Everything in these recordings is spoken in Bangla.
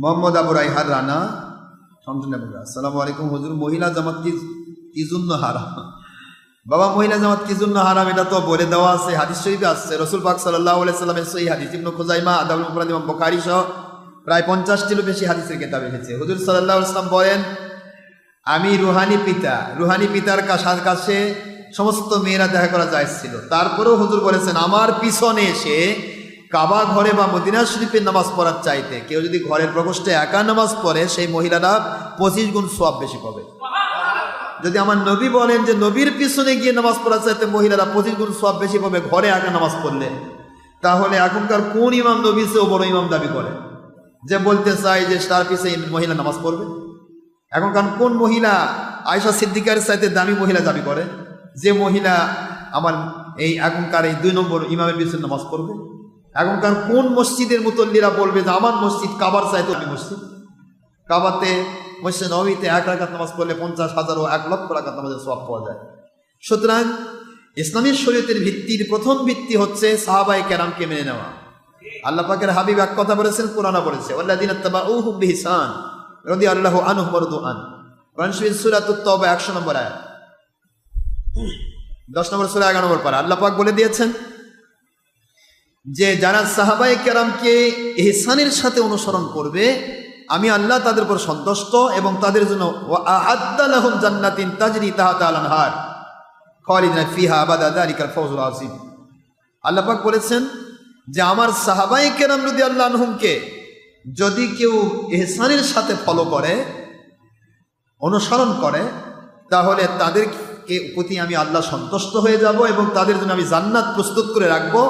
মোহাম্মদ আবু রাইহার রানা শামসুন্নাহপুরা। আসসালামু আলাইকুম হুজুর, মহিলা জামাত কি জন্য হারাম? বাবা, মহিলা জামাত কি জন্য হারাম এটা তো বলে দেওয়া আছে, হাদিস শরীফে আসছে। রাসূল পাক সাল্লাল্লাহু আলাইহি সাল্লামের সহিহ হাদিস, ইবনে খুজাইমা, আদাবুল মুফরাদ, ইমাম বুখারী সহ প্রায় 50টিরও বেশি হাদিসের কিতাবে এসেছে। হুজুর সাল্লাল্লাহু আলাইহি সাল্লাম বলেন, আমি রুহানি পিতার কাছে সমস্ত মেয়েরা দেখা করা জায়েজ ছিল। তারপরেও হুজুর বলেছেন, আমার পিছনে এসে কাবা ঘরে বা মদিনা শরীফে নামাজ পড়ার চাইতে কেউ যদি ঘরের প্রকোষ্ঠে একা নামাজ পড়ে, সেই মহিলারা 25 গুণ সওয়াব বেশি পাবে। যদি আমার নবী বলেন যে নবীর পিছনে গিয়ে নামাজ পড়ার চাইতে মহিলারা 25 গুণ সওয়াব বেশি পাবে ঘরে একা নামাজ পড়লে, তাহলে এখনকার কোন ইমাম নবীর চেয়েও বড় ইমাম দাবি করে যে বলতে চাই যে তার পিছনে মহিলা নামাজ পড়বে? এখনকার কোন মহিলা আয়েশা সিদ্দিকার চাইতে দামি মহিলা দাবি করে যে মহিলা আমার এই এখনকার এই 2 নম্বর ইমামের পিছনে নামাজ পড়বে? এখনকার কোন মসজিদের মুতল্লিরা বলবে যে আমার মসজিদ কাবার চাইতে মসজিদ? কাবাতে, মসজিদ নববীতে 1 রাকাত নামাজ পড়লে 50,000 ও 1 লক্ষ রাকাত নামাজের সওয়াব পাওয়া যায়। সুতরাং ইসলামী শরীয়তের ভিত্তির প্রথম ভিত্তি হচ্ছে সাহাবায়ে কেরামকে মেনে নেওয়া। আল্লাহ পাকের হাবিব এক কথা বলেছেন, কোরআনে বলেছে, ওয়াল্লাযিনা তাবাউহুম বিহিসান রাদিয়াল্লাহু আনহুম ওয়া রাদু আন। কোরআন শরীফ সূরাতুত তাওবা 100 নম্বর আয়াত, 10 নম্বর সূরা 11 নম্বর পারা। আল্লাহ পাক বলে দিয়েছেন যে যারা সাহাবায়ে কেরামকে ইহসানের সাথে অনুসরণ করবে, আমি আল্লাহ তাদের উপর সন্তুষ্ট এবং তাদের জন্য ওয়া আ'আদ্দা লাহুম জান্নাতিন তাজরি তাহতা আল আনহার খালিদিনা ফিহা আবাদা যালিকাল ফাওজুল আযীম। আল্লাহ পাক বলেছেন যে আমার সাহাবায়ে কেরাম রাদিয়াল্লাহু আনহুমকে যদি কেউ ইহসানের সাথে ফলো করে, অনুসরণ করে, তাহলে তাদেরকে প্রতি আমি আল্লাহ সন্তুষ্ট হয়ে যাব এবং তাদের জন্য আমি জান্নাত প্রস্তুত করে রাখবো,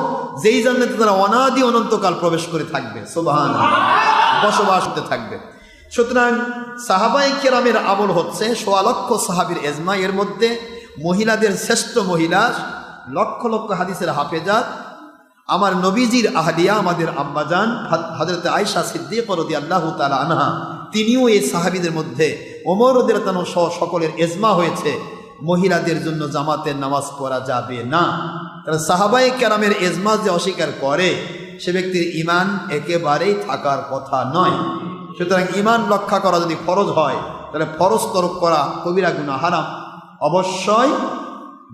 যেই জান্নাতে তারা অনাদি অনন্তকাল প্রবেশ করে থাকবে, সুবহানাল্লাহ, বসবাস করতে থাকবে। সুতরাং সাহাবায়ে কেরামের আমল হচ্ছে 1.25 লক্ষ সাহাবীর ইজমা, এর মধ্যে মহিলাদের শ্রেষ্ঠ মহিলা, লক্ষ লক্ষ হাদিসের হাফেজাত, আমার নবীজির আহলিয়া, আমাদের আম্মাজান হযরত আয়েশা সিদ্দিকা রাদিয়াল্লাহু তাআলা আনহা, তিনিও এই সাহাবীদের মধ্যে ওমর রাদিয়াল্লাহু তাআলা সহ সকলের ইজমা হয়েছে মহিলাদের জন্য জামাতের নামাজ পড়া যাবে না। কারণ সাহাবায়ে কেরামের ইজমা যে অস্বীকার করে, সে ব্যক্তির ঈমান একেবারেই থাকার কথা নয়। সুতরাং ঈমান রক্ষা করা যদি ফরজ হয়, তাহলে ফরজ তরক করা কবিরা গুনাহ, হারাম। অবশ্যই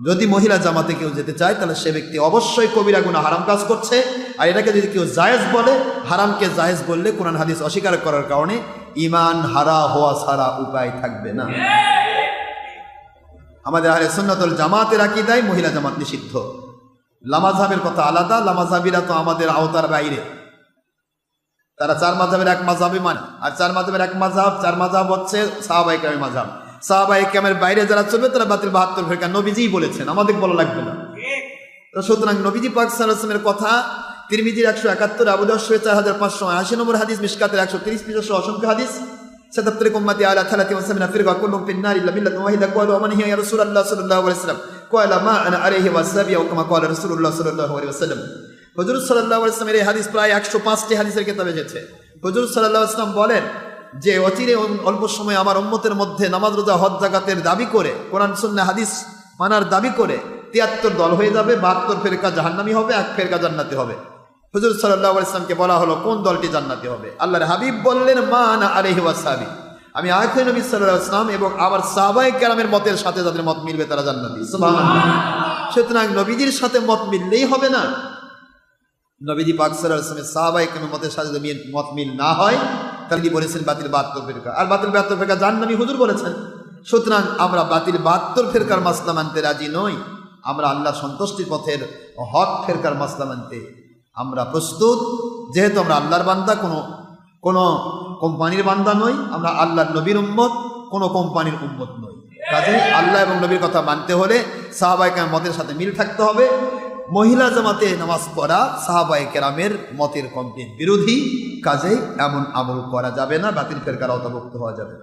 যদি মহিলা জামাতে কেউ যেতে চায়, তাহলে সে ব্যক্তি অবশ্যই কবিরা গুনাহ, হারাম কাজ করছে। আর এটাকে যদি কেউ জায়েজ বলে, হারামকে জায়েজ বললে কোরআন হাদিস অস্বীকার করার কারণে ঈমান হারা হওয়া ছাড়া উপায় থাকবে না। আমাদের আহলে সুন্নাত ওয়াল জামাতের আকীদায় মহিলা জামাত নিষিদ্ধ। লামাযহাবের কথা আলাদা, লামাযহাবিরা তো আমাদের আওতার বাইরে। তারা 4 মাযহাবের এক মাযহাবে মানে, আর 4 মাযহাবের এক মাযহাব, 4 মাযহাব হচ্ছে সাহাবায়ে কেরামের মাযহাব। সাহাবায়ে কেরামের বাইরে যারা চলবে তারা বাতিল 72 ফিরকা, নবীজিই বলেছেন, আমাদের বলা লাগবে না। তো সুতরাং নবীজি পাক সাল্লাল্লাহু আলাইহি ওয়াসাল্লামের কথা তিরমিজির 171, আবু দাউদ 4580 নম্বর হাদিস, মিশকাতের 130 পৃষ্ঠা সহ অসংখ্য হাদিস। সাতাফতরিক উম্মতি আলা 73 ফিরকা কুল্লুহুম ফিন-নার ইল্লা মিল্লাতুন ওয়াহিদা। ক্বালু ওয়া মান হিয়া ইয়া রাসূলুল্লাহ সাল্লাল্লাহু আলাইহি ওয়াসাল্লাম? ক্বালা মা আনা আলাইহি ওয়া আসহাবি ওয়া কামা ক্বালা রাসূলুল্লাহ সাল্লাল্লাহু আলাইহি ওয়াসাল্লাম। হুজুর সাল্লাল্লাহু আলাইহি ওয়াসাল্লামের এই হাদিস প্রায় 105টি হাদিসের কিতাবে এসেছে। হুজুর সাল্লাল্লাহু আলাইহি ওয়াসাল্লাম বলেন যে অচিরে অল্প সময় আমার উম্মতের মধ্যে নামাজ, রোজা, হজ, যাকাতের দাবি করে, কোরআন সুন্নাহ হাদিস মানার দাবি করে 73 দল হয়ে যাবে, 72 ফেরকা জাহান্নামী হবে, 1 ফেরকা জান্নাতি হবে। হুজুর সাল্লাল্লাহু আলাইহি ওয়াসাল্লামকে বলা হলো কোন দলটি জান্নাতি হবে? আল্লাহর হাবিব বললেন, মা আনা আলাইহি ওয়া আসহাবি, আমি আখির নবী সাল্লাল্লাহু আলাইহি ওয়াসাল্লাম এবং আমার সাহাবায়ে কেরামের মতের সাথে যাদের মত মিলবে তারা জান্নাতি। সুবহানাল্লাহ। সুতরাং নবীজির সাথে মত মিললেই হবে না, নবীজি পাক সাল্লাল্লাহু আলাইহি ওয়াসাল্লামের সাহাবায়ে কেরামের মতের সাথে যদি মত মিল না হয়, তাহলে বলেছেন বাতিল 72 ফিরকা, আর বাতিল 72 ফিরকা জাহান্নামী হুজুর বলেছেন। সুতরাং আমরা বাতিল 72 ফিরকার মাসলা মানতে রাজি নই, আমরা আল্লাহ সন্তুষ্টির পথের হক ফিরকার মাসলা মানতে আমরা প্রস্তুত। যেহেতু আমরা আল্লাহর বান্দা, কোনো কোম্পানির বান্দা নই, আমরা আল্লাহর নবীর উম্মত, কোনো কোম্পানির উম্মত নই। কাজে আল্লাহ এবং নবীর কথা মানতে হলে সাহাবায়ে কেরামের মতের সাথে মিল থাকতে হবে। মহিলা জামাতে নামাজ পড়া সাহাবায়ে কেরামের মতের কমপ্লিট বিরোধী, কাজে এমন আমল করা যাবে না, বাতিল ফিরকার আওতাভুক্ত হওয়া যাবে।